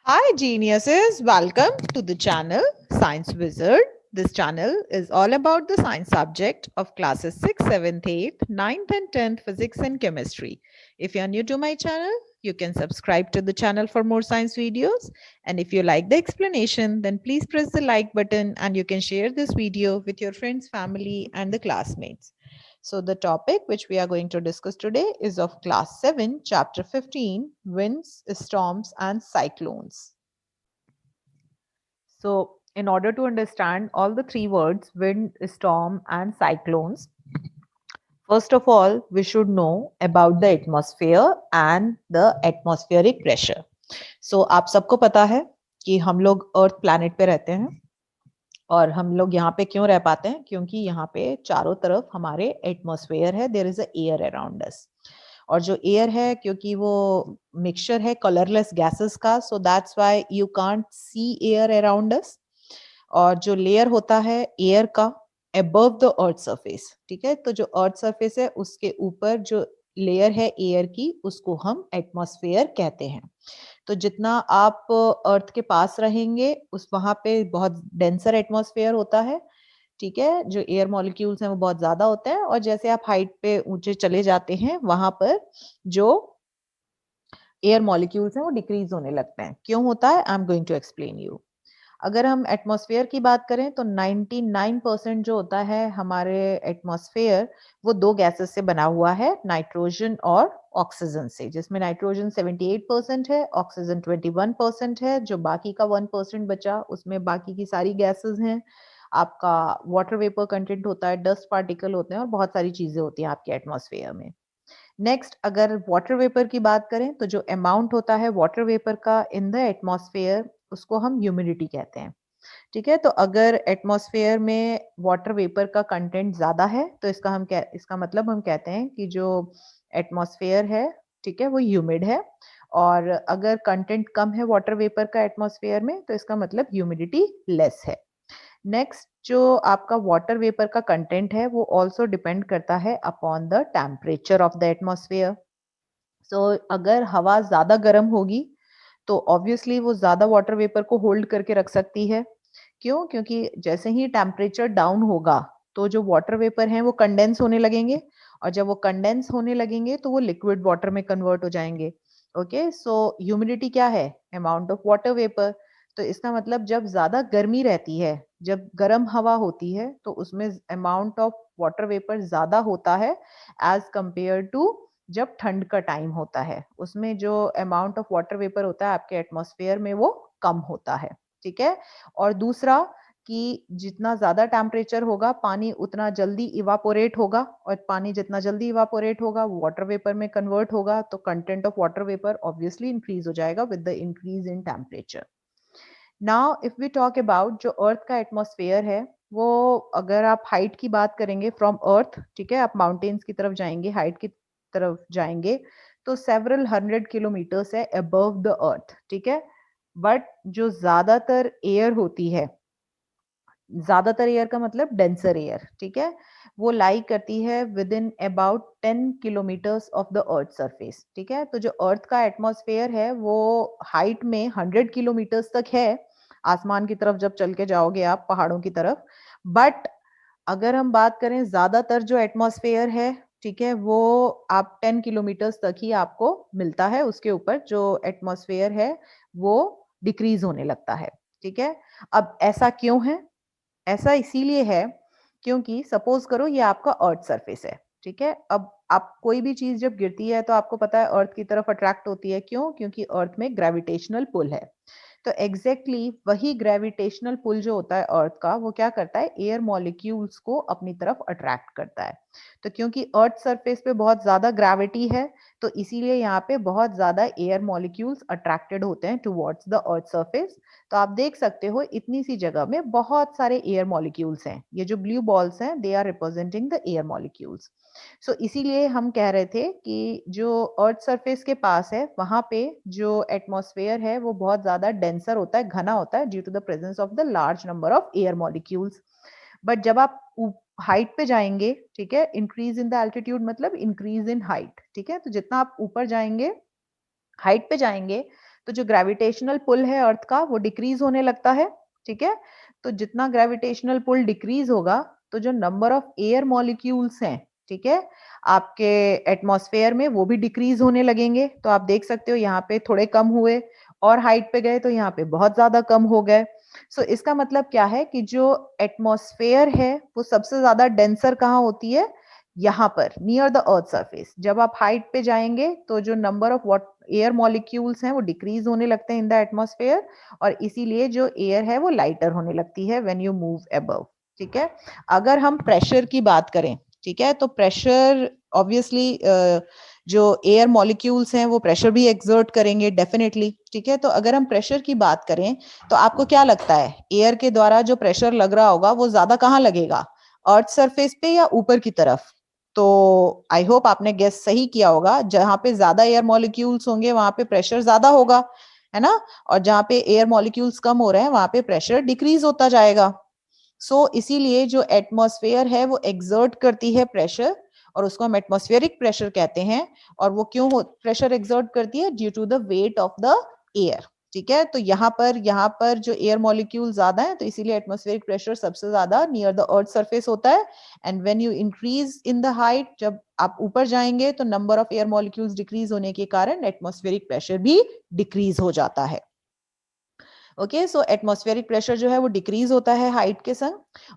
Hi geniuses, welcome to the channel Science Wizard. This channel is all about the science subject of classes 6th, 7th, 8th, 9th and 10th physics and chemistry. If you are new to my channel, you can subscribe to the channel for more science videos. And if you like the explanation, then please press the like button and you can share this video with your friends, family and the classmates. So the topic which we are going to discuss today is of class 7, chapter 15, winds, storms and cyclones. So in order to understand all the three words, wind, storm and cyclones, first of all, we should know about the atmosphere and the atmospheric pressure. So आप सबको पता है कि हम लोग अर्थ planet पे रहते हैं और हम लोग यहाँ पे क्यों रह पाते हैं, क्योंकि यहाँ पे चारों तरफ हमारे एटमॉस्फेयर है, there is a air around us. और जो एयर है, क्योंकि वो मिक्सचर है कलरलेस गैसेस का, सो that's why you can't see air around us. और जो लेयर होता है एयर का अबव द अर्थ सरफेस, ठीक है, तो जो अर्थ सरफेस है उसके ऊपर जो लेयर है एयर की, उसको हम एटमॉस्फेयर कहते हैं। तो जितना आप अर्थ के पास रहेंगे उस वहां पे बहुत डेंसर एटमॉस्फेयर होता है, ठीक है, जो एयर मॉलिक्यूल्स हैं वो बहुत ज्यादा होते हैं। और जैसे आप हाइट पे ऊंचे चले जाते हैं वहां पर जो एयर मॉलिक्यूल्स हैं वो डिक्रीज होने लगते हैं। क्यों होता है, I am going to explain you. अगर हम एटमॉस्फेयर की बात करें तो 99% जो होता है हमारे एटमॉस्फेयर, वो दो गैसेस से बना हुआ है, नाइट्रोजन और ऑक्सीजन से, जिसमें नाइट्रोजन 78% है, ऑक्सीजन 21% है। जो बाकी का 1% बचा उसमें बाकी की सारी गैसेस हैं। आपका वाटर वेपर कंटेंट होता है, डस्ट पार्टिकल होते हैं और बहुत सारी चीजें होती हैं आपके एटमॉस्फेयर में। नेक्स्ट, अगर वाटर वेपर की बात करें तो जो अमाउंट होता है वाटर वेपर का इन द एटमॉस्फेयर, उसको हम ह्यूमिडिटी कहते हैं, ठीक है। तो अगर एटमॉस्फेयर में वाटर वेपर का कंटेंट ज्यादा है तो इसका मतलब हम कहते हैं कि जो एटमॉस्फेयर है, ठीक है, वो ह्यूमिड है। और अगर कंटेंट कम है वाटर वेपर का एटमॉस्फेयर में तो इसका मतलब ह्यूमिडिटी लेस है। नेक्स्ट, जो आपका वाटर वेपर का कंटेंट है वो ऑल्सो डिपेंड करता है upon the temperature of the atmosphere. So अगर हवा ज्यादा गर्म होगी तो ऑब्वियसली वो ज्यादा वाटर वेपर को होल्ड करके रख सकती है। क्यों? क्योंकि जैसे ही टेम्परेचर डाउन होगा तो जो वाटर वेपर हैं वो कंडेंस होने लगेंगे, और जब वो कंडेंस होने लगेंगे तो वो लिक्विड वाटर में कन्वर्ट हो जाएंगे। ओके, सो ह्यूमिडिटी क्या है? Amount of water vapour. तो इसका मतलब जब ज्यादा गर्मी रहती है, जब गर्म हवा होती है, तो उसमें अमाउंट ऑफ वाटर वेपर ज्यादा होता है एज कंपेयर टू जब ठंड का टाइम होता है, उसमें जो अमाउंट ऑफ वाटर वेपर होता है आपके एटमॉस्फेयर में वो कम होता है, ठीक है। और दूसरा कि जितना ज्यादा टेम्परेचर होगा पानी उतना जल्दी इवापोरेट होगा, और पानी जितना जल्दी इवापोरेट होगा वो वाटर वेपर में कन्वर्ट होगा, तो content of water vapour obviously increase हो जाएगा with the increase in temperature. Now if we talk about जो अर्थ का एटमॉस्फेयर है, वो अगर आप हाइट की बात करेंगे फ्रॉम अर्थ, ठीक है, आप माउंटेन्स की तरफ जाएंगे, हाइट की तरफ जाएंगे, तो सेवरल 100 किलोमीटर्स है अबव द अर्थ, ठीक है। बट जो ज्यादातर एयर होती है, ज्यादातर एयर का मतलब डेंसर एयर, ठीक है, वो लाई करती है with in about 10 kilometres of the earth surface, ठीक है। तो जो अर्थ का एटमॉस्फेयर है वो हाइट में 100 किलोमीटर्स तक है, आसमान की तरफ जब चल के जाओगे आप पहाड़ों की तरफ। बट अगर हम बात करें ज्यादातर जो एटमॉस्फेयर है, ठीक है, वो आप 10 किलोमीटर्स तक ही आपको मिलता है, उसके ऊपर जो एटमॉस्फेयर है वो डिक्रीज होने लगता है, ठीक है। अब ऐसा क्यों है? ऐसा इसीलिए है क्योंकि सपोज करो ये आपका अर्थ सरफेस है, ठीक है। अब आप कोई भी चीज जब गिरती है तो आपको पता है अर्थ की तरफ अट्रैक्ट होती है। क्यों? क्योंकि अर्थ में ग्रेविटेशनल पुल है। तो एग्जैक्टली वही ग्रेविटेशनल पुल जो होता है अर्थ का, वो क्या करता है, एयर मॉलिक्यूल्स को अपनी तरफ अट्रैक्ट करता है। तो क्योंकि अर्थ सरफेस पे बहुत ज्यादा ग्रेविटी है, तो इसीलिए यहाँ पे बहुत ज्यादा एयर मॉलिक्यूल्स अट्रैक्टेड होते हैं टुवर्ड्स द अर्थ सरफेस। तो आप देख सकते हो इतनी सी जगह में बहुत सारे एयर मॉलिक्यूल्स हैं। ये जो ब्लू बॉल्स हैं they are representing the air molecules. So इसीलिए हम कह रहे थे कि जो अर्थ सरफेस के पास है वहां पे जो एटमॉस्फेयर है वो बहुत ज्यादा डेंसर होता है, घना होता है, due to the presence of the large number of air molecules. But जब आप हाइट पे जाएंगे, ठीक है, इंक्रीज इन द एल्टीट्यूड मतलब इंक्रीज इन हाइट, ठीक है, तो जितना आप ऊपर जाएंगे, हाइट पे जाएंगे, तो जो ग्रेविटेशनल पुल है अर्थ का वो डिक्रीज होने लगता है, ठीक है। तो जितना ग्रेविटेशनल पुल डिक्रीज होगा तो जो नंबर ऑफ एयर मॉलिक्यूल्स हैं, ठीक है, आपके एटमॉस्फेयर में वो भी डिक्रीज होने लगेंगे। तो आप देख सकते हो यहाँ पे थोड़े कम हुए और हाइट पे गए तो यहाँ पे बहुत ज्यादा कम हो गए। सो इसका मतलब क्या है कि जो एटमॉस्फेयर है वो सबसे ज्यादा डेंसर कहाँ होती है, यहाँ पर नियर द अर्थ सरफेस। जब आप हाइट पे जाएंगे तो जो number of what air molecules हैं वो डिक्रीज होने लगते हैं इन द एटमॉस्फेयर, और इसीलिए जो एयर है वो लाइटर होने लगती है व्हेन यू मूव अबव, ठीक है। अगर हम प्रेशर की बात करें, ठीक है, तो प्रेशर ऑब्वियसली जो एयर मॉलिक्यूल्स हैं वो प्रेशर भी एक्सर्ट करेंगे डेफिनेटली, ठीक है। तो अगर हम प्रेशर की बात करें तो आपको क्या लगता है एयर के द्वारा जो प्रेशर लग रहा होगा वो ज्यादा कहाँ लगेगा, अर्थ सरफेस पे या ऊपर की तरफ? तो आई होप आपने गेस सही किया होगा, जहां पे ज्यादा एयर मॉलिक्यूल्स होंगे वहां पे प्रेशर ज्यादा होगा, है ना, और जहां पे एयर मॉलिक्यूल्स कम हो रहे हैं वहां पे प्रेशर डिक्रीज होता जाएगा। इसीलिए जो एटमॉस्फेयर है वो एक्सर्ट करती है प्रेशर, और उसको हम एटमॉस्फेरिक प्रेशर कहते हैं। और वो क्यों प्रेशर एक्सर्ट करती है, due to the weight of the air, ठीक है। तो यहाँ पर जो एयर मॉलिक्यूल ज्यादा है तो इसीलिए एटमॉस्फेरिक प्रेशर सबसे ज्यादा नियर द अर्थ सरफेस होता है। And when you increase in the height, जब आप ऊपर जाएंगे तो number of air molecules decrease होने के कारण एटमॉस्फेरिक प्रेशर भी डिक्रीज हो जाता है। ओके, सो एटमॉस्फेरिक प्रेशर जो है वो डिक्रीज होता है हाइट के संग,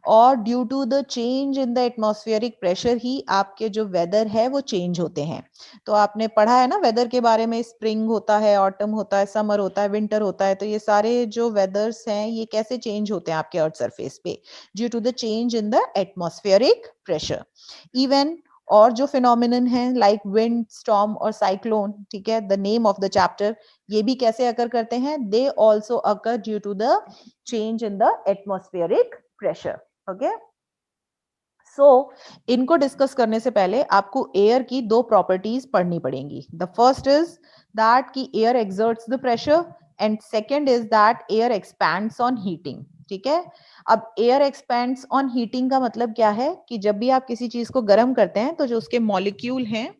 और due to the change in the atmospheric pressure ही आपके जो वेदर है वो चेंज होते हैं। तो आपने पढ़ा है ना वेदर के बारे में, स्प्रिंग होता है, ऑटम होता है, समर होता है, विंटर होता है। तो ये सारे जो वेदर्स हैं ये कैसे चेंज होते हैं आपके अर्थ सरफेस पे, due to the change in the atmospheric pressure. Even और जो फिनोमिनन है लाइक विंड, स्टॉर्म और साइक्लोन, ठीक है, the name of the chapter, ये भी कैसे अकर करते हैं, they also occur due to the change in the atmospheric pressure. Okay, so इनको डिस्कस करने से पहले आपको एयर की दो प्रॉपर्टीज पढ़नी पड़ेंगी। द फर्स्ट इज दैट कि air exerts the pressure, and second is that air expands on heating, ठीक है। अब एयर एक्सपैंड्स ऑन हीटिंग का मतलब क्या है कि जब भी आप किसी चीज को गर्म करते हैं तो जो उसके मॉलिक्यूल हैं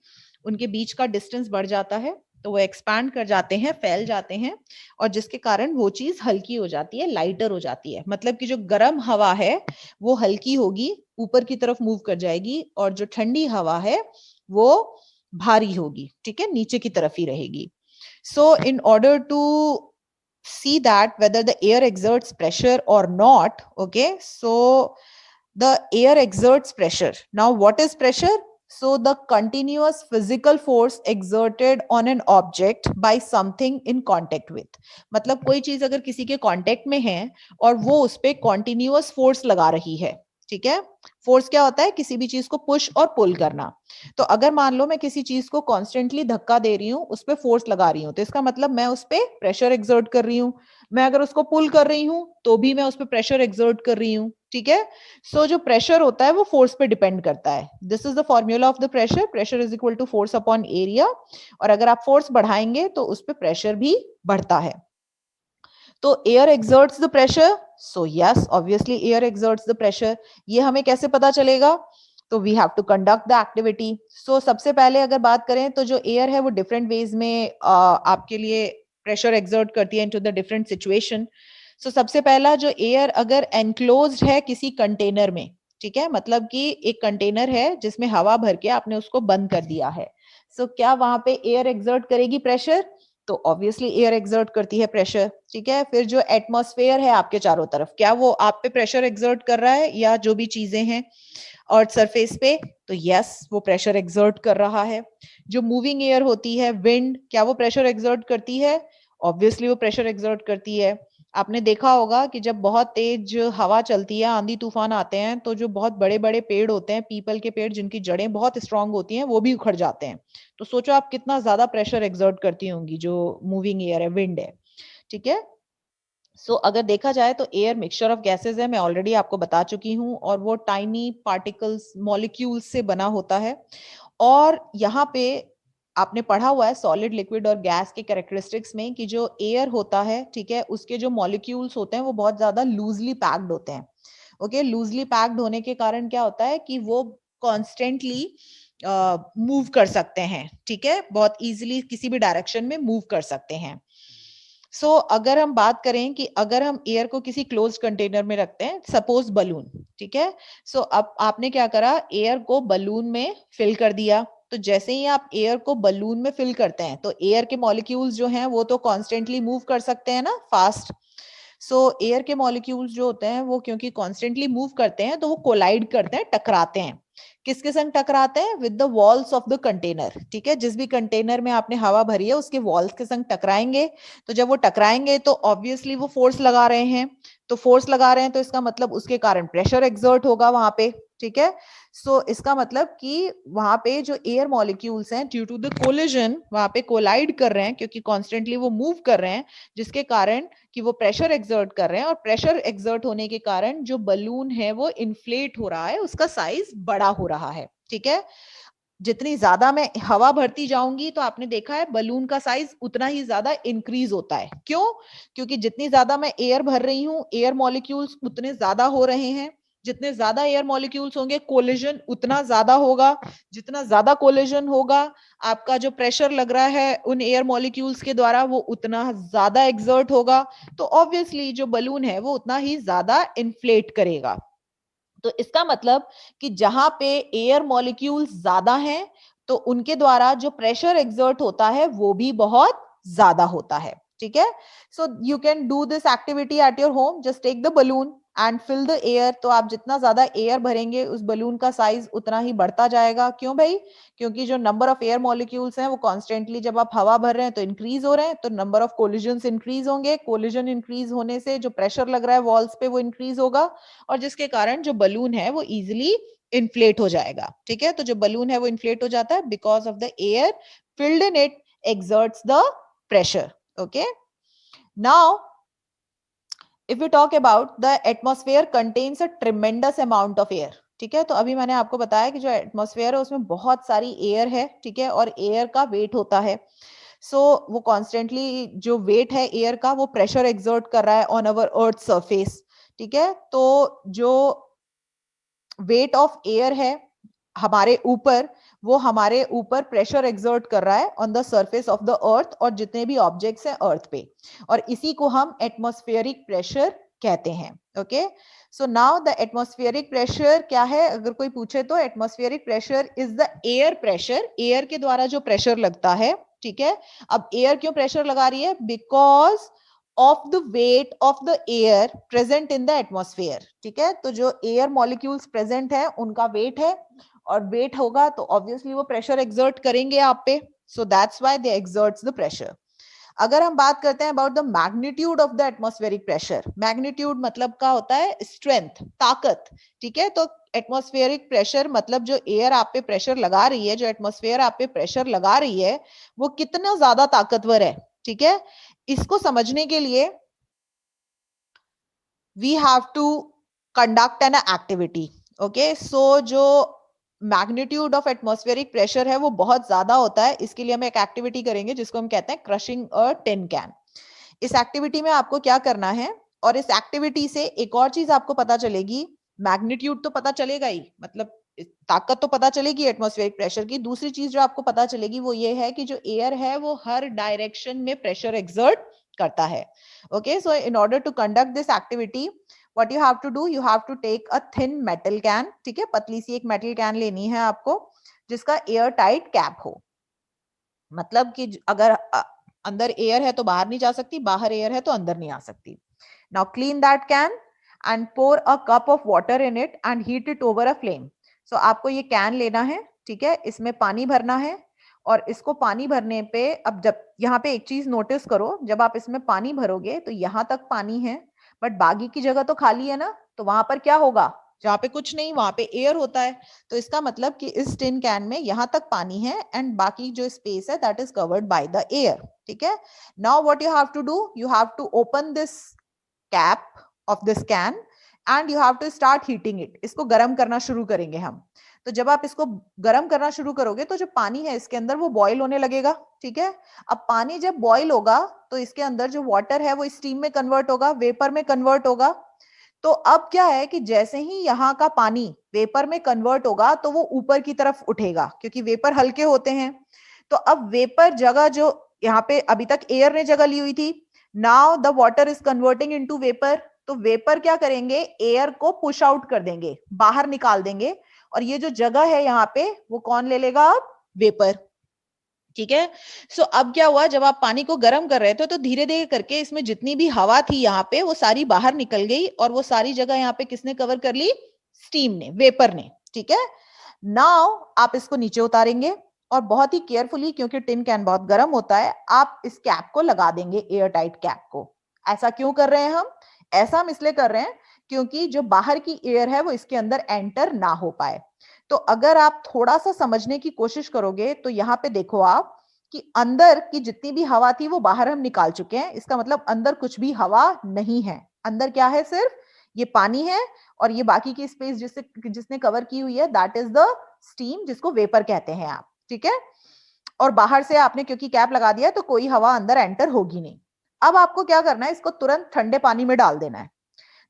उनके बीच का डिस्टेंस बढ़ जाता है, तो वो एक्सपैंड कर जाते हैं, फैल जाते हैं, और जिसके कारण वो चीज हल्की हो जाती है, लाइटर हो जाती है। मतलब कि जो गर्म हवा है वो हल्की होगी, ऊपर की तरफ मूव कर जाएगी, और जो ठंडी हवा है वो भारी होगी, ठीक है, नीचे की तरफ ही रहेगी। So in order to see that whether the air exerts pressure or not, okay, so the air exerts pressure. Now what is pressure? So the continuous physical force exerted on an object by something in contact with, मतलब कोई चीज अगर किसी के contact में है और वो उस पे कॉन्टिन्यूअस फोर्स लगा रही है, ठीक है। फोर्स क्या होता है, किसी भी चीज को पुश और पुल करना। तो अगर मान लो मैं किसी चीज को कॉन्स्टेंटली धक्का दे रही हूँ, उस पर फोर्स लगा रही हूँ, तो इसका मतलब मैं उस पर प्रेशर एक्सर्ट कर रही हूँ। मैं अगर उसको पुल कर रही हूँ तो भी मैं उस पर प्रेशर एक्सर्ट कर रही हूँ, ठीक है। सो जो प्रेशर होता है वो फोर्स पे डिपेंड करता है। This is the formula of the pressure, pressure is equal to force upon area, और अगर आप फोर्स बढ़ाएंगे तो उस पर प्रेशर भी बढ़ता है। तो air exerts the pressure, so yes obviously air exerts the pressure. ये हमें कैसे पता चलेगा, तो we have to conduct the activity. So सबसे पहले अगर बात करें तो जो एयर है वो डिफरेंट वेज में आपके लिए प्रेशर एक्सर्ट करती है इनटू द डिफरेंट सिचुएशन। सो सबसे पहला, जो एयर अगर एनक्लोज्ड है किसी कंटेनर में, ठीक है, मतलब कि एक कंटेनर है जिसमें हवा भर के आपने उसको बंद कर दिया है, सो क्या वहां पे एयर एक्सर्ट करेगी प्रेशर? तो ऑब्वियसली एयर एक्सर्ट करती है प्रेशर, ठीक है। फिर जो एटमॉस्फेयर है आपके चारों तरफ, क्या वो आप पे प्रेशर एक्सर्ट कर रहा है, या जो भी चीजें हैं अर्थ सरफेस पे, तो यस वो प्रेशर एक्सर्ट कर रहा है। जो मूविंग एयर होती है, विंड, क्या वो प्रेशर एक्सर्ट करती है? ऑब्वियसली वो प्रेशर एक्सर्ट करती है। आपने देखा होगा कि जब बहुत तेज हवा चलती है, आंधी तूफान आते हैं, तो जो बहुत बड़े बड़े पेड़ होते हैं, पीपल के पेड़ जिनकी जड़ें बहुत स्ट्रांग होती हैं, वो भी उखड़ जाते हैं। तो सोचो आप कितना ज्यादा प्रेशर एक्सर्ट करती होंगी जो मूविंग एयर है, विंड है, ठीक है। अगर देखा जाए तो एयर मिक्सचर ऑफ गैसेस है, मैं ऑलरेडी आपको बता चुकी हूँ, और वो टाइनी पार्टिकल्स, मॉलिक्यूल्स से बना होता है। और यहाँ पे आपने पढ़ा हुआ है सॉलिड, लिक्विड और गैस के कैरेक्टरिस्टिक्स में कि जो एयर होता है, ठीक है, उसके जो मॉलिक्यूल्स होते हैं वो बहुत ज्यादा लूजली पैक्ड होते हैं। ओके, लूजली पैक्ड होने के कारण क्या होता है कि वो कॉन्स्टेंटली मूव कर सकते हैं, ठीक है, बहुत इजीली किसी भी डायरेक्शन में मूव कर सकते हैं। सो अगर हम बात करें कि अगर हम एयर को किसी क्लोज्ड कंटेनर में रखते हैं, सपोज बलून, ठीक है, सो अब आपने क्या करा, एयर को बलून में फिल कर दिया। तो जैसे ही आप एयर को बलून में फिल करते हैं तो एयर के मॉलिक्यूल्स जो हैं वो तो कॉन्स्टेंटली मूव कर सकते हैं ना, फास्ट। सो एयर के मॉलिक्यूल्स जो होते हैं वो क्योंकि कॉन्स्टेंटली मूव करते हैं तो वो कोलाइड करते हैं, टकराते हैं। किसके संग टकराते हैं? With the walls of the container, ठीक है, जिस भी कंटेनर में आपने हवा भरी है उसके वॉल्स के संग टकराएंगे। तो जब वो टकराएंगे तो ऑब्वियसली वो फोर्स लगा रहे हैं, तो फोर्स लगा रहे हैं तो इसका मतलब उसके कारण प्रेशर एक्सर्ट होगा वहां पे, ठीक है। सो इसका मतलब कि वहां पे जो एयर मॉलिक्यूल्स हैं ड्यू टू द कोलिजन वहां पे कोलाइड कर रहे हैं, क्योंकि कॉन्स्टेंटली वो मूव कर रहे हैं, जिसके कारण कि वो प्रेशर एक्सर्ट कर रहे हैं, और प्रेशर एक्सर्ट होने के कारण जो बलून है वो इन्फ्लेट हो रहा है, उसका साइज बड़ा हो रहा है, ठीक है। जितनी ज्यादा मैं हवा भरती जाऊंगी तो आपने देखा है बलून का साइज उतना ही ज्यादा इंक्रीज होता है। क्यों? क्योंकि जितनी ज्यादा मैं एयर भर रही हूं, एयर मॉलिक्यूल्स उतने ज्यादा हो रहे हैं। जितने ज्यादा एयर मॉलिक्यूल्स होंगे, कोलिजन उतना ज्यादा होगा। जितना ज्यादा कोलिजन होगा, आपका जो प्रेशर लग रहा है उन एयर मॉलिक्यूल्स के द्वारा वो उतना ज्यादा एक्सर्ट होगा। तो ऑब्वियसली जो बलून है वो उतना ही ज्यादा इन्फ्लेट करेगा। तो इसका मतलब कि जहां पे एयर मॉलिक्यूल्स ज्यादा हैं तो उनके द्वारा जो प्रेशर एक्सर्ट होता है वो भी बहुत ज्यादा होता है, ठीक है। So you can do this activity at your home, just take the balloon and fill the air. तो आप जितना ज्यादा एयर भरेंगे उस बलून का साइज उतना ही बढ़ता जाएगा। क्यों भाई? क्योंकि जो नंबर ऑफ एयर मॉलिक्यूल्स हैं वो कॉन्स्टेंटली, जब आप हवा भर रहे हैं तो इंक्रीज हो रहे हैं, तो नंबर ऑफ कोलिजन इंक्रीज होंगे। कोलिजन इंक्रीज होने से जो प्रेशर लग रहा है वॉल्स पे वो इंक्रीज होगा, और जिसके कारण जो बलून है वो इजिली इन्फ्लेट हो जाएगा, ठीक है। तो जो बलून है वो इन्फ्लेट हो जाता है because of the air filled in it exerts the pressure. Okay, now if we talk about the atmosphere contains a tremendous amount of air, ठीक है। तो अभी मैंने आपको बताया कि जो एटमॉस्फेयर है उसमें बहुत सारी एयर है, ठीक है, और एयर का वेट होता है। वो कॉन्स्टेंटली जो वेट है एयर का वो प्रेशर एक्सर्ट कर रहा है ऑन अवर अर्थ सरफेस, ठीक है। तो जो वेट ऑफ एयर है हमारे ऊपर, वो हमारे ऊपर प्रेशर एक्सर्ट कर रहा है on the surface of the earth और जितने भी ऑब्जेक्ट्स हैं अर्थ पे, और इसी को हम एटमॉस्फेरिक प्रेशर कहते हैं। Okay, so now the atmospheric pressure क्या है? अगर कोई पूछे तो atmospheric pressure is the air pressure, air के द्वारा जो प्रेशर लगता है, ठीक है। अब एयर क्यों प्रेशर लगा रही है? Because of the weight of the air present in the atmosphere, ठीक है। तो जो एयर मॉलिक्यूल्स प्रेजेंट है उनका वेट है, और वेट होगा तो ऑब्वियसली वो प्रेशर एक्सर्ट करेंगे आप पे, सो that's why they exerts the pressure. अगर हम बात करते हैं about the magnitude of the atmospheric pressure, magnitude मतलब का होता है स्ट्रेंथ, ताकत, ठीक है। तो एटमॉस्फेरिक प्रेशर मतलब जो एयर आप पे प्रेशर लगा रही है, जो एटमॉस्फेयर आप पे प्रेशर लगा रही है वो कितना ज्यादा ताकतवर है, ठीक है। इसको समझने के लिए we have to conduct an activity. Okay, so जो मैग्नीट्यूड ऑफ एटमॉस्फेरिक प्रेशर है वो बहुत ज्यादा होता है, इसके लिए हम एक एक्टिविटी करेंगे जिसको हम कहते हैं क्रशिंग अ टिन कैन। इस एक्टिविटी में आपको क्या करना है, और इस एक्टिविटी से एक और चीज आपको पता चलेगी, मैग्नीट्यूड तो पता चलेगा ही, मतलब ताकत तो पता चलेगी एटमॉस्फेरिक प्रेशर की। दूसरी चीज जो आपको पता चलेगी वो ये है कि जो एयर है वो हर डायरेक्शन में प्रेशर एक्सर्ट करता है। Okay, so in order to conduct this activity what you have to do, you have to take a thin metal can, ठीक है, पतली सी एक मेटल कैन लेनी है आपको जिसका एयर टाइट कैप हो, मतलब कि अगर अंदर एयर है तो बाहर नहीं जा सकती, बाहर एयर है तो अंदर नहीं आ सकती। Now clean that can and pour a cup of water in it and heat it over a flame. So आपको ये कैन लेना है, ठीक है, इसमें पानी भरना है, और इसको पानी भरने पे, अब जब यहाँ पे एक चीज नोटिस करो, जब आप इसमें पानी भरोगे तो यहाँ तक पानी है बट बाकी की जगह तो खाली है ना, तो वहां पर क्या होगा? जहाँ पे कुछ नहीं वहां पे एयर होता है। तो इसका मतलब कि इस टिन कैन में यहाँ तक पानी है एंड बाकी जो स्पेस है that is covered by the air, ठीक है। Now what you have to do, you have to open this cap of this can and you have to start heating it. इसको गर्म करना शुरू करेंगे हम। तो जब आप इसको गर्म करना शुरू करोगे तो जो पानी है इसके अंदर वो बॉईल होने लगेगा, ठीक है। अब पानी जब बॉईल होगा तो इसके अंदर जो वाटर है वो स्टीम में कन्वर्ट होगा, वेपर में कन्वर्ट होगा। तो अब क्या है कि जैसे ही यहाँ का पानी वेपर में कन्वर्ट होगा तो वो ऊपर की तरफ उठेगा, क्योंकि वेपर हल्के होते हैं। तो अब वेपर जगह जो यहाँ पे अभी तक एयर ने जगह ली हुई थी, now the water is converting into vapour, तो वेपर क्या करेंगे, एयर को पुश आउट कर देंगे, बाहर निकाल देंगे, और ये जो जगह है यहाँ पे वो कौन ले लेगा, अब वेपर। ठीक है। सो अब क्या हुआ, जब आप पानी को गर्म कर रहे थे तो धीरे धीरे करके इसमें जितनी भी हवा थी यहाँ पे वो सारी बाहर निकल गई, और वो सारी जगह यहाँ पे किसने कवर कर ली, स्टीम ने, वेपर ने। ठीक है। नाउ आप इसको नीचे उतारेंगे और बहुत ही केयरफुली, क्योंकि टिन कैन बहुत गर्म होता है, आप इस कैप को लगा देंगे, एयर टाइट कैप को। ऐसा क्यों कर रहे हैं हम, ऐसा हम इसलिए कर रहे हैं क्योंकि जो बाहर की एयर है वो इसके अंदर एंटर ना हो पाए। तो अगर आप थोड़ा सा समझने की कोशिश करोगे तो यहाँ पे देखो आप कि अंदर की जितनी भी हवा थी वो बाहर हम निकाल चुके हैं, इसका मतलब अंदर कुछ भी हवा नहीं है। अंदर क्या है, सिर्फ ये पानी है, और ये बाकी की स्पेस जिसने कवर की हुई है दैट इज द स्टीम, जिसको वेपर कहते हैं आप। ठीक है। और बाहर से आपने क्योंकि कैप लगा दिया तो कोई हवा अंदर एंटर होगी नहीं। अब आपको क्या करना है, इसको तुरंत ठंडे पानी में डाल देना है।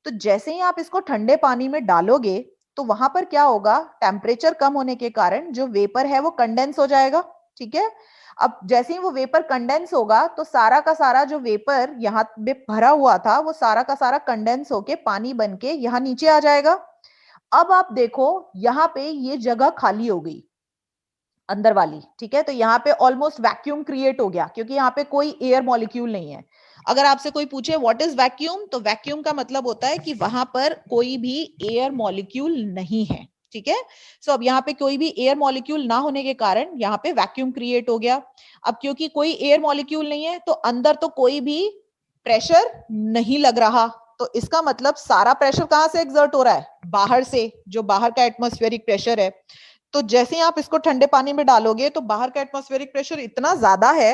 तो जैसे ही आप इसको ठंडे पानी में डालोगे तो वहां पर क्या होगा, टेम्परेचर कम होने के कारण जो वेपर है वो कंडेंस हो जाएगा। ठीक है। अब जैसे ही वो वेपर कंडेंस होगा तो सारा का सारा जो वेपर यहाँ पे भरा हुआ था वो सारा का सारा कंडेंस होके पानी बन के यहाँ नीचे आ जाएगा। अब आप देखो यहाँ पे ये जगह खाली हो गई अंदर वाली। ठीक है। तो यहाँ पे ऑलमोस्ट वैक्यूम क्रिएट हो गया, क्योंकि यहाँ पे कोई एयर मॉलिक्यूल नहीं है। अगर आपसे कोई पूछे व्हाट इज वैक्यूम, तो वैक्यूम का मतलब होता है कि वहां पर कोई भी एयर मॉलिक्यूल नहीं है। ठीक है। सो अब यहाँ पे कोई भी एयर मॉलिक्यूल ना होने के कारण यहाँ पे वैक्यूम क्रिएट हो गया। अब क्योंकि कोई एयर मॉलिक्यूल नहीं है तो अंदर तो कोई भी प्रेशर नहीं लग रहा, तो इसका मतलब सारा प्रेशर कहां से एग्जर्ट हो रहा है, बाहर से, जो बाहर का एटमॉस्फेरिक प्रेशर है। तो जैसे ही आप इसको ठंडे पानी में डालोगे तो बाहर का एटमॉस्फेरिक प्रेशर इतना ज्यादा है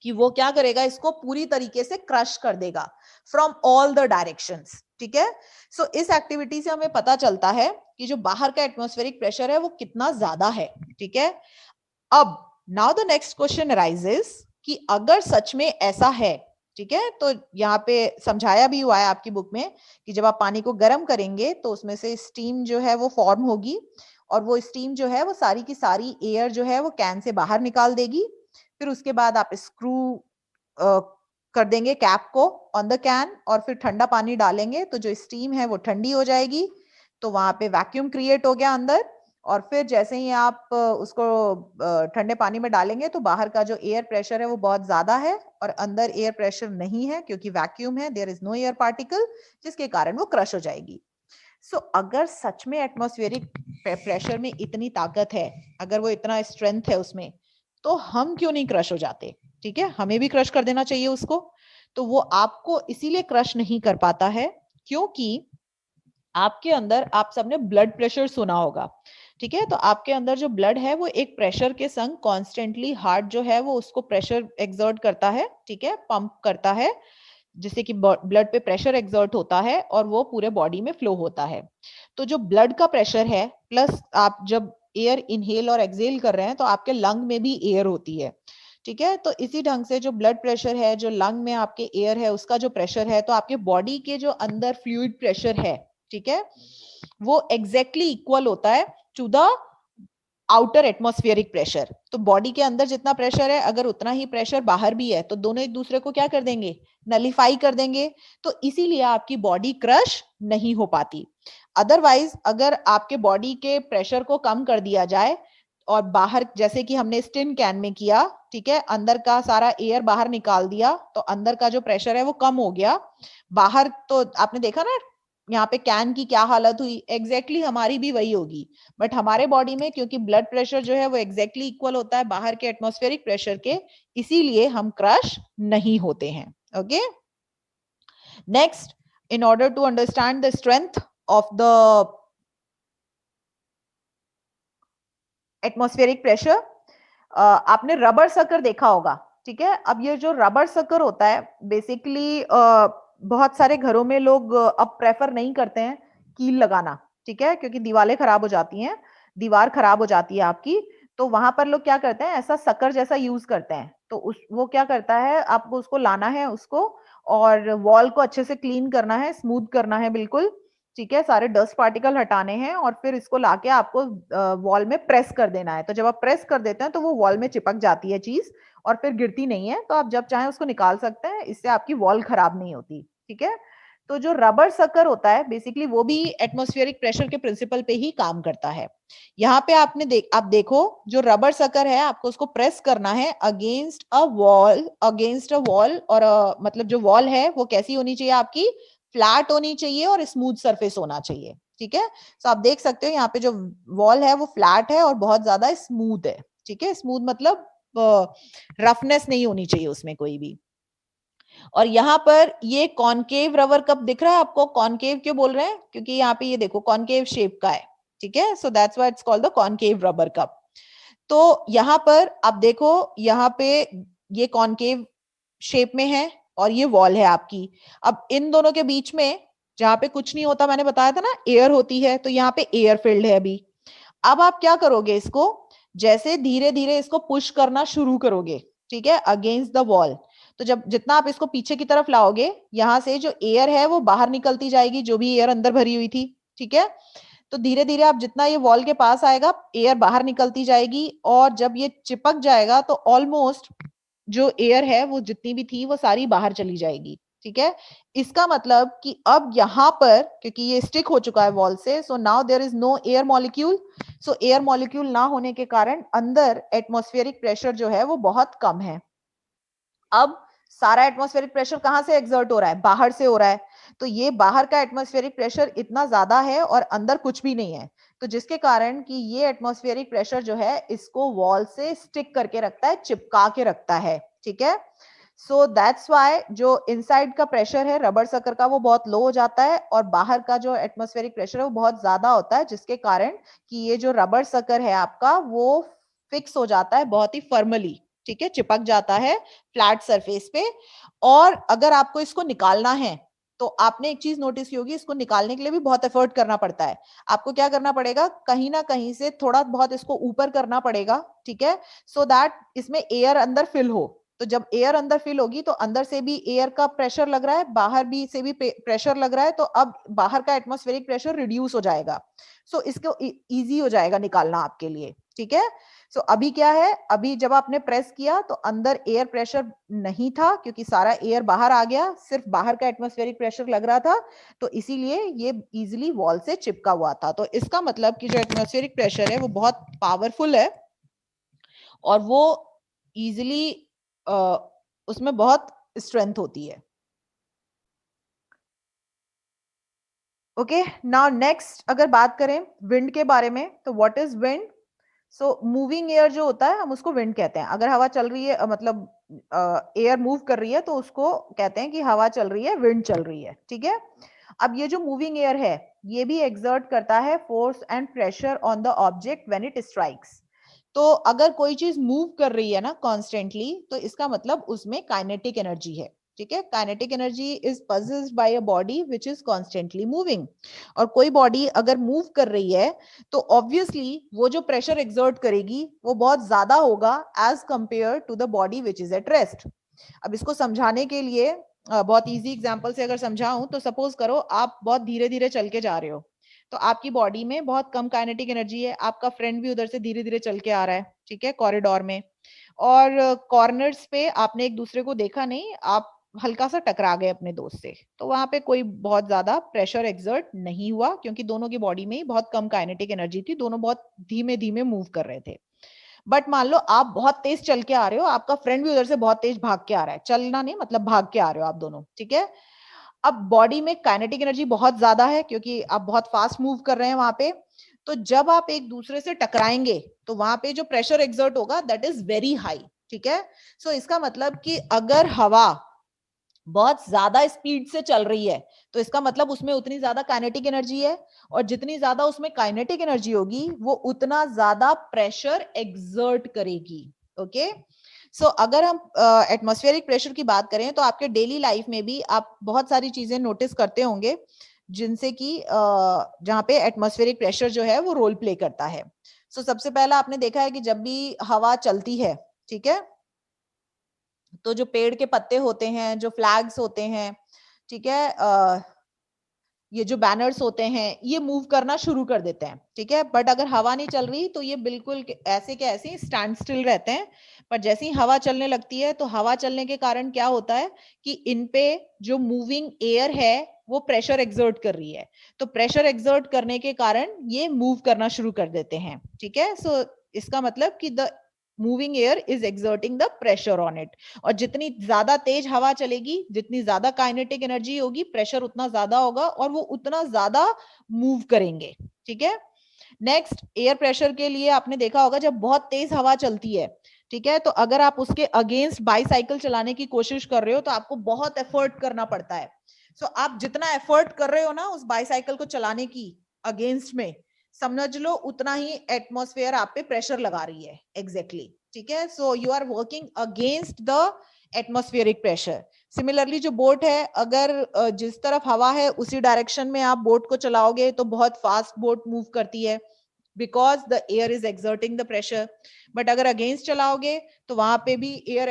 कि वो क्या करेगा, इसको पूरी तरीके से क्रश कर देगा फ्रॉम ऑल द डायरेक्शंस। ठीक है। सो इस एक्टिविटी से हमें पता चलता है कि जो बाहर का एटमॉस्फेरिक प्रेशर है वो कितना ज्यादा है। ठीक है। अब now the next question arises कि अगर सच में ऐसा है, ठीक है, तो यहाँ पे समझाया भी हुआ है आपकी बुक में कि जब आप पानी को गर्म करेंगे तो उसमें से स्टीम जो है वो फॉर्म होगी, और वो स्टीम जो है वो सारी की सारी एयर जो है वो कैन से बाहर निकाल देगी। फिर उसके बाद आप स्क्रू कर देंगे कैप को ऑन द कैन, और फिर ठंडा पानी डालेंगे तो जो स्टीम है वो ठंडी हो जाएगी, तो वहां पे वैक्यूम क्रिएट हो गया अंदर। और फिर जैसे ही आप उसको ठंडे पानी में डालेंगे तो बाहर का जो एयर प्रेशर है वो बहुत ज्यादा है, और अंदर एयर प्रेशर नहीं है क्योंकि वैक्यूम है, there is no air particle, जिसके कारण वो क्रश हो जाएगी। सो अगर सच में एटमॉस्फेरिक प्रेशर में इतनी ताकत है, अगर वो इतना स्ट्रेंथ है उसमें, तो हम क्यों नहीं क्रश हो जाते। ठीक है, हमें भी क्रश कर देना चाहिए उसको। तो वो आपको इसीलिए क्रश नहीं कर पाता है क्योंकि आपके अंदर, आप सबने ब्लड प्रेशर सुना होगा। ठीक है। तो आपके अंदर जो ब्लड है वो एक प्रेशर के संग कॉन्स्टेंटली, हार्ट जो है वो उसको प्रेशर एक्सर्ट करता है। ठीक है, पंप करता है, जिससे कि ब्लड पे प्रेशर एक्सर्ट होता है और वो पूरे बॉडी में फ्लो होता है। तो जो ब्लड का प्रेशर है, प्लस आप जब एयर इनहेल और एक्सहेल कर रहे हैं तो आपके लंग में भी एयर होती है। ठीक है। तो इसी ढंग से जो ब्लड प्रेशर है, जो लंग में आपके एयर है उसका जो प्रेशर है, तो आपके बॉडी के जो अंदर फ्लूइड प्रेशर है, ठीक है, वो एग्जैक्टली इक्वल होता है to the outer atmospheric pressure. तो बॉडी के अंदर जितना प्रेशर है अगर उतना ही प्रेशर बाहर भी है तो दोनों एक दूसरे को क्या कर देंगे, नलीफाई कर देंगे। तो इसीलिए आपकी बॉडी क्रश नहीं हो पाती। अदरवाइज अगर आपके बॉडी के प्रेशर को कम कर दिया जाए और बाहर, जैसे कि हमने स्टिन कैन में किया, ठीक है, अंदर का सारा एयर बाहर निकाल दिया तो अंदर का जो प्रेशर है वो कम हो गया। बाहर तो आपने देखा ना यहाँ पे कैन की क्या हालत हुई, एग्जैक्टली हमारी भी वही होगी। बट हमारे बॉडी में क्योंकि ब्लड प्रेशर जो है वो एग्जैक्टली इक्वल होता है बाहर के एटमॉस्फेरिक प्रेशर के, इसीलिए हम क्रश नहीं होते हैं। Okay. Next, in order to understand the strength of the atmospheric pressure, आपने रबर सकर देखा होगा। ठीक है। अब ये जो रबर सकर होता है बेसिकली बहुत सारे घरों में लोग अब प्रेफर नहीं करते हैं कील लगाना। ठीक है, क्योंकि दीवारें खराब हो जाती हैं, दीवार खराब हो जाती है आपकी। तो वहां पर लोग क्या करते हैं, ऐसा सकर जैसा यूज करते हैं। तो उस वो क्या करता है, आपको उसको लाना है उसको, और वॉल को अच्छे से क्लीन करना है, स्मूथ करना है बिल्कुल। ठीक है, सारे डस्ट पार्टिकल हटाने हैं और फिर इसको लाके आपको वॉल में प्रेस कर देना है। तो जब आप प्रेस कर देते हैं तो वो वॉल में चिपक जाती है चीज और फिर गिरती नहीं है, तो आप जब चाहें उसको निकाल सकते हैं, इससे आपकी वॉल खराब नहीं होती। ठीक है, तो जो रबर सकर होता है बेसिकली वो भी एटमॉस्फेरिक प्रेशर के प्रिंसिपल पे ही काम करता है। यहाँ पे आप देखो, जो रबर सकर है आपको उसको प्रेस करना है अगेंस्ट अ वॉल, और मतलब जो वॉल है वो कैसी होनी चाहिए आपकी, फ्लैट होनी चाहिए और स्मूथ सरफेस होना चाहिए। ठीक है, तो आप देख सकते हो यहाँ पे जो वॉल है वो फ्लैट है और बहुत ज्यादा स्मूथ है। ठीक है, स्मूथ मतलब रफनेस नहीं होनी चाहिए उसमें कोई भी। और यहाँ पर ये कॉनकेव रबर कप दिख रहा है आपको। कॉनकेव क्यों बोल रहे हैं, क्योंकि यहाँ पे ये देखो कॉनकेव शेप का है। ठीक है, सो that's why it's called the concave rubber cup. तो यहाँ पर आप देखो, यहाँ पे ये कॉनकेव शेप में है और ये वॉल है आपकी। अब इन दोनों के बीच में जहां पे कुछ नहीं होता, मैंने बताया था ना एयर होती है, तो यहाँ पे एयर फील्ड है अभी। अब आप क्या करोगे, इसको जैसे धीरे धीरे इसको पुश करना शुरू करोगे, ठीक है, अगेंस्ट द वॉल, तो जब जितना आप इसको पीछे की तरफ लाओगे, यहाँ से जो एयर है वो बाहर निकलती जाएगी, जो भी एयर अंदर भरी हुई थी। ठीक है, तो धीरे धीरे आप जितना ये वॉल के पास आएगा, एयर बाहर निकलती जाएगी, और जब ये चिपक जाएगा तो ऑलमोस्ट जो एयर है वो जितनी भी थी वो सारी बाहर चली जाएगी। ठीक है, इसका मतलब कि अब यहाँ पर क्योंकि ये स्टिक हो चुका है वॉल से, so now there is no air molecule. So air molecule ना होने के कारण अंदर एटमॉस्फेरिक प्रेशर जो है वो बहुत कम है। अब सारा एटमॉस्फेरिक प्रेशर कहां से एक्सर्ट हो रहा है, बाहर से हो रहा है। तो ये बाहर का एटमॉस्फेरिक प्रेशर इतना ज्यादा है और अंदर कुछ भी नहीं है, तो जिसके कारण कि ये एटमॉस्फेरिक प्रेशर जो है इसको वॉल से स्टिक करके रखता है, चिपका के रखता है। ठीक है, सो दैट्स व्हाई जो इनसाइड का प्रेशर है रबर सकर का वो बहुत लो हो जाता है और बाहर का जो एटमॉस्फेरिक प्रेशर है वो बहुत ज्यादा होता है, जिसके कारण कि ये जो रबर सकर है आपका वो फिक्स हो जाता है बहुत ही फर्मली। ठीक है, चिपक जाता है फ्लैट सरफेस पे। और अगर आपको इसको निकालना है तो आपने एक चीज नोटिस की होगी, इसको निकालने के लिए भी बहुत एफर्ट करना पड़ता है। आपको क्या करना पड़ेगा, कहीं ना कहीं से थोड़ा बहुत इसको ऊपर करना पड़ेगा। ठीक है, सो दैट इसमें एयर अंदर फिल हो। तो जब एयर अंदर फिल होगी तो अंदर से भी एयर का प्रेशर लग रहा है, बाहर भी से भी प्रेशर लग रहा है, तो अब बाहर का एटमॉस्फेरिक प्रेशर रिड्यूस हो जाएगा। सो इसको इजी हो जाएगा निकालना आपके लिए। ठीक है, सो अभी क्या है, अभी जब आपने प्रेस किया तो अंदर एयर प्रेशर नहीं था क्योंकि सारा एयर बाहर आ गया, सिर्फ बाहर का एटमॉस्फेरिक प्रेशर लग रहा था, तो इसीलिए ये इजीली वॉल से चिपका हुआ था। तो इसका मतलब कि जो एटमॉस्फेरिक प्रेशर है वो बहुत पावरफुल है और वो इजीली उसमें बहुत स्ट्रेंथ होती है। ओके, नाउ नेक्स्ट अगर बात करें विंड के बारे में, तो what is wind. So moving air जो होता है हम उसको विंड कहते हैं। अगर हवा चल रही है मतलब एयर मूव कर रही है तो उसको कहते हैं कि हवा चल रही है, विंड चल रही है। ठीक है, अब ये जो मूविंग एयर है ये भी एक्सर्ट करता है force and pressure on the object when it strikes. तो अगर कोई चीज मूव कर रही है ना कॉन्स्टेंटली, तो इसका मतलब उसमें काइनेटिक एनर्जी है। ठीक है, kinetic energy is possessed by a body which is constantly moving. और कोई बॉडी अगर मूव कर रही है तो ऑब्वियसली वो जो प्रेशर एक्सर्ट करेगी वो बहुत ज्यादा होगा as compare to the body which is at rest. अब इसको समझाने के लिए बहुत इजी एग्जांपल से अगर समझाऊं, तो सपोज करो आप बहुत धीरे धीरे चल के जा रहे हो, तो आपकी बॉडी में बहुत कम काइनेटिक एनर्जी है, आपका फ्रेंड भी उधर से धीरे धीरे चल के आ रहा है, ठीक है, कॉरिडोर में, और कॉर्नर्स पे आपने एक दूसरे को देखा नहीं, आप हल्का सा टकरा गए अपने दोस्त से, तो वहां पे कोई बहुत ज्यादा प्रेशर एक्सर्ट नहीं हुआ क्योंकि दोनों की बॉडी में ही बहुत कम काइनेटिक एनर्जी थी, दोनों बहुत धीमे धीमे मूव कर रहे थे। बट मान लो आप बहुत तेज चल के आ रहे हो, आपका फ्रेंड भी उधर से बहुत तेज भाग के आ रहा है, चलना नहीं मतलब भाग के आ रहे हो आप दोनों। ठीक है, अब बॉडी में काइनेटिक एनर्जी बहुत ज्यादा है क्योंकि आप बहुत फास्ट मूव कर रहे हैं वहां पे। तो जब आप एक दूसरे से टकराएंगे तो वहां पे जो प्रेशर एक्सर्ट होगा दैट इज वेरी हाई। ठीक है, सो इसका मतलब कि अगर हवा बहुत ज्यादा स्पीड से चल रही है तो इसका मतलब उसमें उतनी ज्यादा काइनेटिक एनर्जी है, और जितनी ज्यादा उसमें काइनेटिक एनर्जी होगी वो उतना ज्यादा प्रेशर एक्सर्ट करेगी। ओके, सो अगर हम एटमॉस्फेरिक प्रेशर की बात करें तो आपके डेली लाइफ में भी आप बहुत सारी चीजें नोटिस करते होंगे जिनसे कि जहाँ पे एटमॉस्फेरिक प्रेशर जो है वो रोल प्ले करता है। सो सबसे पहला आपने देखा है कि जब भी हवा चलती है, ठीक है, तो जो पेड़ के पत्ते होते हैं, जो फ्लैग्स होते हैं, ठीक है, ये जो बैनर्स होते हैं ये मूव करना शुरू कर देते हैं, ठीक है। बट अगर हवा नहीं चल रही तो ये बिल्कुल ऐसे के ऐसे स्टैंड स्टिल रहते हैं। पर जैसे ही हवा चलने लगती है तो हवा चलने के कारण क्या होता है कि इन पे जो मूविंग एयर है वो प्रेशर एक्सर्ट कर रही है, तो प्रेशर एक्सर्ट करने के कारण ये मूव करना शुरू कर देते हैं, ठीक है। सो इसका मतलब कि the moving air is exerting the pressure on it. और जितनी ज्यादा तेज हवा चलेगी, जितनी ज्यादा काइनेटिक एनर्जी होगी, प्रेशर उतना ज्यादा होगा और वो उतना ज्यादा मूव करेंगे, ठीक है। नेक्स्ट, एयर प्रेशर के लिए आपने देखा होगा जब बहुत तेज हवा चलती है, ठीक है, तो अगर आप उसके अगेंस्ट बाईसाइकिल चलाने की कोशिश कर रहे हो तो आपको बहुत एफर्ट करना पड़ता है। सो आप जितना एफर्ट कर रहे हो ना उस बाईसाइकिल को चलाने की अगेंस्ट में, समझ लो उतना ही एटमॉस्फेयर आप पे प्रेशर लगा रही है, एग्जैक्टली, ठीक है। So you are working against the atmospheric pressure. Similarly जो बोट है, अगर जिस तरफ हवा है उसी डायरेक्शन में आप बोट को चलाओगे तो बहुत फास्ट बोट मूव करती है, because the air is exerting the pressure. But अगर अगेंस्ट चलाओगे तो वहां पे भी एयर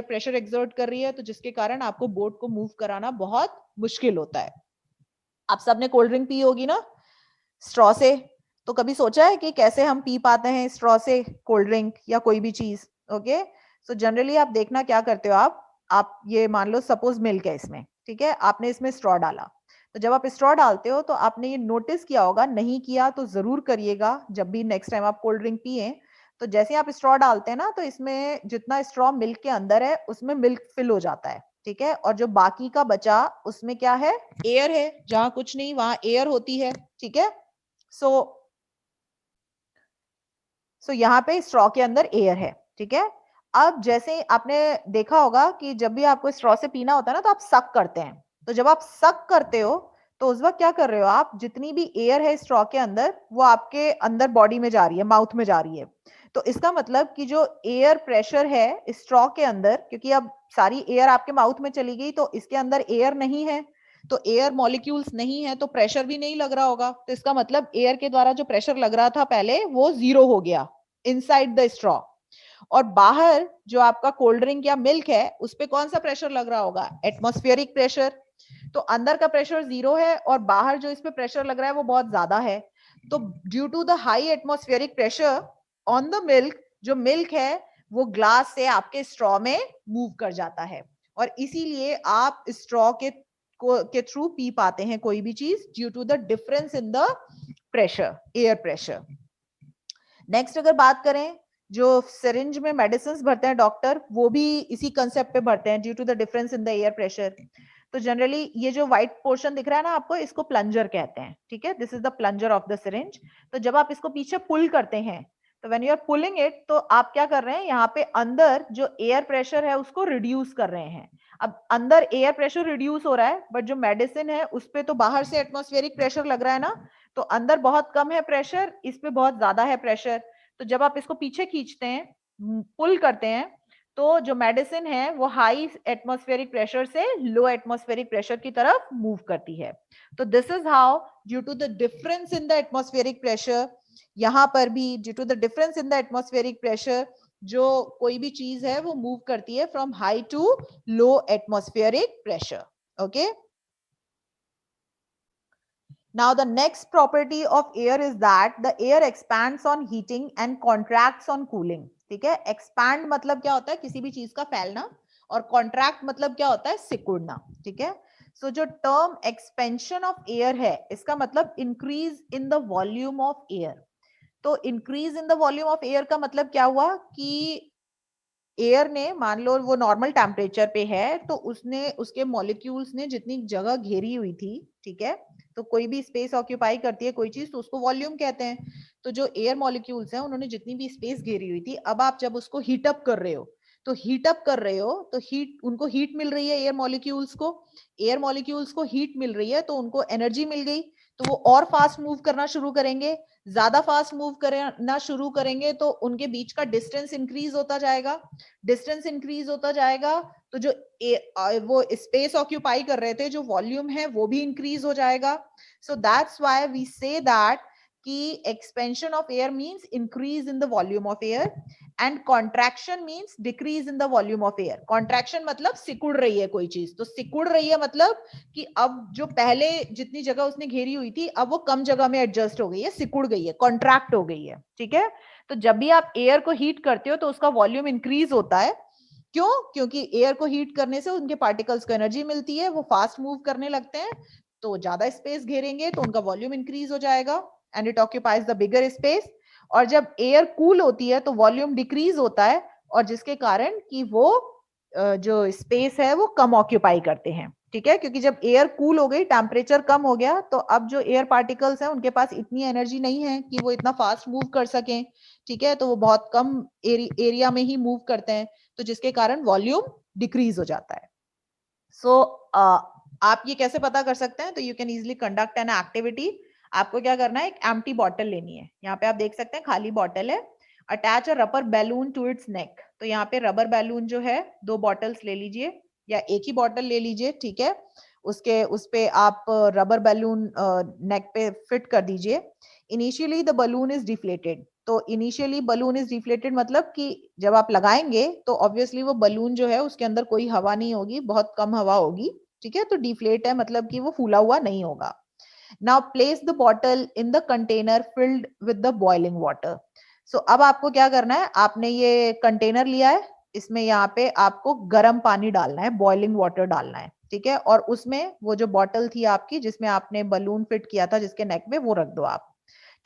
प्रेशर एक्सर्ट कर रही है, तो जिसके कारण आपको बोट को मूव कराना बहुत मुश्किल होता है। आप सबने कोल्ड ड्रिंक पी होगी ना स्ट्रॉ से, तो कभी सोचा है कि कैसे हम पी पाते हैं स्ट्रॉ से कोल्ड ड्रिंक या कोई भी चीज? ओके, सो जनरली आप देखना क्या करते हो, आप ये मान लो सपोज मिल्क है इसमें, ठीक है, आपने इसमें स्ट्रॉ डाला, तो जब आप स्ट्रॉ डालते हो तो आपने ये नोटिस किया होगा, नहीं किया तो जरूर करिएगा जब भी नेक्स्ट टाइम आप कोल्ड ड्रिंक पिए, तो जैसे आप स्ट्रॉ डालते हैं ना तो इसमें जितना स्ट्रॉ मिल्क के अंदर है उसमें मिल्क फिल हो जाता है, ठीक है, और जो बाकी का बचा उसमें क्या है, एयर है, जहां कुछ नहीं वहां एयर होती है, ठीक है। सो यहाँ पे स्ट्रॉ के अंदर एयर है, ठीक है। अब जैसे आपने देखा होगा कि जब भी आपको स्ट्रॉ से पीना होता है ना तो आप सक करते हैं, तो जब आप सक करते हो तो उस वक्त क्या कर रहे हो आप, जितनी भी एयर है स्ट्रॉ के अंदर वो आपके अंदर बॉडी में जा रही है, माउथ में जा रही है। तो इसका मतलब कि जो एयर प्रेशर है स्ट्रॉ के अंदर, क्योंकि अब सारी एयर आपके माउथ में चली गई तो इसके अंदर एयर नहीं है, तो एयर मॉलिक्यूल्स नहीं है तो प्रेशर भी नहीं लग रहा होगा, तो इसका मतलब एयर के द्वारा जो प्रेशर लग रहा था पहले वो जीरो हो गया इनसाइड द स्ट्रॉ। और बाहर जो आपका कोल्ड ड्रिंक या मिल्क है उस पे कौन सा प्रेशर लग रहा होगा, एटमॉस्फेरिक प्रेशर। तो अंदर का प्रेशर जीरो है और बाहर जो इस पे प्रेशर लग रहा है वो बहुत ज्यादा है। तो due to the high atmospheric pressure on the milk, जो मिल्क है वो ग्लास से आपके स्ट्रॉ में मूव कर जाता है, और इसीलिए आप स्ट्रॉ के थ्रू पी पाते हैं कोई भी चीज, due to the difference in the pressure, air pressure. Next अगर बात करें, जो सिरिंज में मेडिसिन भरते हैं डॉक्टर, वो भी इसी कंसेप्ट पे भरते हैं, due to the difference in the air pressure. तो जनरली ये जो व्हाइट पोर्शन दिख रहा है ना आपको, इसको प्लंजर कहते हैं, ठीक है, this is the plunger of the syringe. तो जब आप इसको पीछे पुल करते हैं तो when you are pulling it, तो आप क्या कर रहे हैं, यहाँ पे अंदर जो एयर प्रेशर है उसको रिड्यूस कर रहे हैं। अब अंदर एयर प्रेशर रिड्यूस हो रहा है, बट जो मेडिसिन है उस पे तो बाहर से एटमॉस्फेरिक प्रेशर लग रहा है ना, तो अंदर बहुत कम है प्रेशर, इस पे बहुत ज्यादा है प्रेशर। तो जब आप इसको पीछे खींचते हैं, पुल करते हैं, तो जो मेडिसिन है वो हाई एटमॉस्फेरिक प्रेशर से लो एटमॉस्फेरिक प्रेशर की तरफ मूव करती है। तो this is how, due to the difference in the atmospheric pressure, यहां पर भी due to the difference in the atmospheric pressure जो कोई भी चीज है वो मूव करती है from high to low atmospheric pressure. Okay, now the next property of air is that the air expands on heating and contracts on cooling। ठीक है, expand मतलब क्या होता है, किसी भी चीज का फैलना, और contract मतलब क्या होता है, सिकुड़ना, ठीक है। सो जो टर्म एक्सपेंशन ऑफ एयर है इसका मतलब increase in the volume of air. तो increase in the volume of air का मतलब क्या हुआ कि एयर ने, मान लो वो नॉर्मल टेम्परेचर पे है, तो उसने, उसके मॉलिक्यूल्स ने जितनी जगह घेरी हुई थी, ठीक है, तो कोई भी स्पेस ऑक्यूपाई करती है कोई चीज तो उसको वॉल्यूम कहते हैं। तो जो एयर मॉलिक्यूल्स हैं उन्होंने जितनी भी स्पेस घेरी हुई थी, अब आप जब उसको हीट अप कर रहे हो, तो हीट अप कर रहे हो तो हीट, उनको हीट मिल रही है, एयर मॉलिक्यूल्स को हीट मिल रही है तो उनको एनर्जी मिल गई, तो वो और फास्ट मूव करना शुरू करेंगे। ज्यादा फास्ट मूव करना शुरू करेंगे तो उनके बीच का डिस्टेंस इंक्रीज होता जाएगा, डिस्टेंस इंक्रीज होता जाएगा तो जो वो स्पेस ऑक्यूपाई कर रहे थे, जो वॉल्यूम है वो भी इंक्रीज हो जाएगा। So that's why we say that कि expansion of air means increase in the volume of air, and contraction means decrease in the volume of air. Contraction मतलब सिकुड़ रही है कोई चीज, तो सिकुड़ रही है मतलब कि अब जो पहले जितनी जगह उसने घेरी हुई थी अब वो कम जगह में एडजस्ट हो गई है, सिकुड़ गई है, कॉन्ट्रैक्ट हो गई है. ठीक है, तो जब भी आप एयर को हीट करते हो तो उसका वॉल्यूम इंक्रीज होता है. क्यों? क्योंकि एयर को हीट करने से उनके पार्टिकल्स को एनर्जी मिलती है, वो फास्ट मूव करने लगते हैं, तो ज्यादा स्पेस घेरेंगे तो उनका वॉल्यूम इंक्रीज हो जाएगा and it occupies the bigger space. और जब एयर कूल होती है तो वॉल्यूम डिक्रीज होता है, और जिसके कारण कि वो जो स्पेस है वो कम ऑक्यूपाई करते हैं. ठीक है, क्योंकि जब एयर कूल हो गई, टेम्परेचर कम हो गया, तो अब जो एयर पार्टिकल्स हैं उनके पास इतनी एनर्जी नहीं है कि वो इतना फास्ट मूव कर सकें. ठीक है, तो वो बहुत कम एरिया में ही मूव करते हैं, तो जिसके कारण वॉल्यूम डिक्रीज हो जाता है. सो आप ये कैसे पता कर सकते हैं? तो you can easily conduct an activity. आपको क्या करना है, एक एम्प्टी बॉटल लेनी है. यहाँ पे आप देख सकते हैं खाली बॉटल है. Attach a rubber balloon to its neck. तो यहाँ पे रबर बैलून जो है 2 बॉटल्स ले लीजिए या एक ही बॉटल ले लीजिए. ठीक है, उसके उस पे आप रबर बैलून नेक पे फिट कर दीजिए. Initially the balloon is deflated. तो इनिशियली बलून इज डिफ्लेटेड मतलब कि जब आप लगाएंगे तो ऑब्वियसली वो बलून जो है उसके अंदर कोई हवा नहीं होगी, बहुत कम हवा होगी. ठीक है, तो डिफ्लेट है मतलब कि वो फूला हुआ नहीं होगा. Now place the bottle in the container filled with the boiling water. So अब आपको क्या करना है, आपने ये कंटेनर लिया है, इसमें यहाँ पे आपको गर्म पानी डालना है, बॉइलिंग वाटर डालना है. ठीक है, और उसमें वो जो बॉटल थी आपकी जिसमें आपने बलून फिट किया था जिसके नेक में, वो रख दो आप.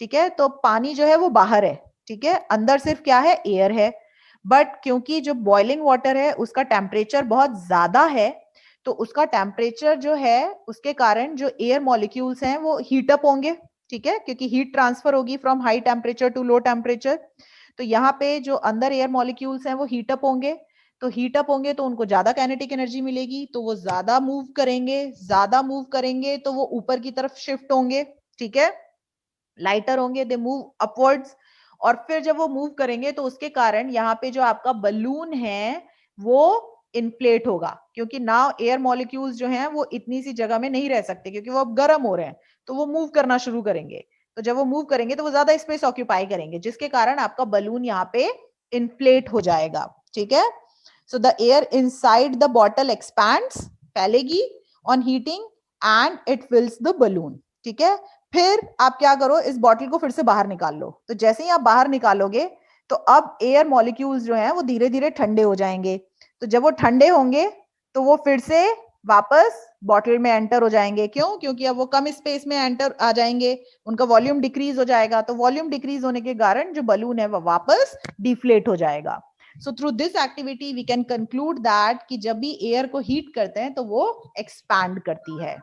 ठीक है, तो पानी जो है वो बाहर है. ठीक है, अंदर सिर्फ क्या है, एयर है. बट क्योंकि जो बॉइलिंग वाटर है उसका टेम्परेचर बहुत ज्यादा है, तो उसका टेम्परेचर जो है उसके कारण जो एयर मॉलिक्यूल्स हैं वो हीट अप होंगे. ठीक है, क्योंकि हीट ट्रांसफर होगी from high temperature to low temperature. तो यहाँ पे जो अंदर एयर मॉलिक्यूल्स हैं वो हीट अप होंगे. तो हीट अप होंगे तो उनको ज्यादा काइनेटिक एनर्जी मिलेगी, तो वो ज्यादा मूव करेंगे. ज्यादा मूव करेंगे तो वो ऊपर की तरफ शिफ्ट होंगे. ठीक है, लाइटर होंगे, दे मूव अपवर्ड्स. और फिर जब वो मूव करेंगे तो उसके कारण यहाँ पे जो आपका बलून है वो इन्फ्लेट होगा, क्योंकि नाउ एयर मॉलिक्यूल्स जो हैं वो इतनी सी जगह में नहीं रह सकते क्योंकि वो अब गर्म हो रहे हैं, तो वो मूव करना शुरू करेंगे. तो जब वो मूव करेंगे तो वो ज्यादा स्पेस ऑक्यूपाई करेंगे, जिसके कारण आपका बलून यहाँ पे इन्फ्लेट हो जाएगा. ठीक है, so the air inside the bottle expands, फैलेगी on heating and it fills the balloon. ठीक है, फिर आप क्या करो, इस बॉटल को फिर से बाहर निकाल लो. तो जैसे ही आप बाहर निकालोगे तो अब एयर मॉलिक्यूल्स जो हैं वो धीरे धीरे ठंडे हो जाएंगे. तो जब वो ठंडे होंगे तो वो फिर से वापस बॉटल में एंटर हो जाएंगे. क्यों? क्योंकि अब वो कम स्पेस में एंटर आ जाएंगे, उनका वॉल्यूम डिक्रीज हो जाएगा. तो वॉल्यूम डिक्रीज होने के कारण जो बलून है वो वापस डिफ्लेट हो जाएगा. So through this activity we can conclude that कि जब भी एयर को हीट करते हैं तो वो एक्सपैंड करती है.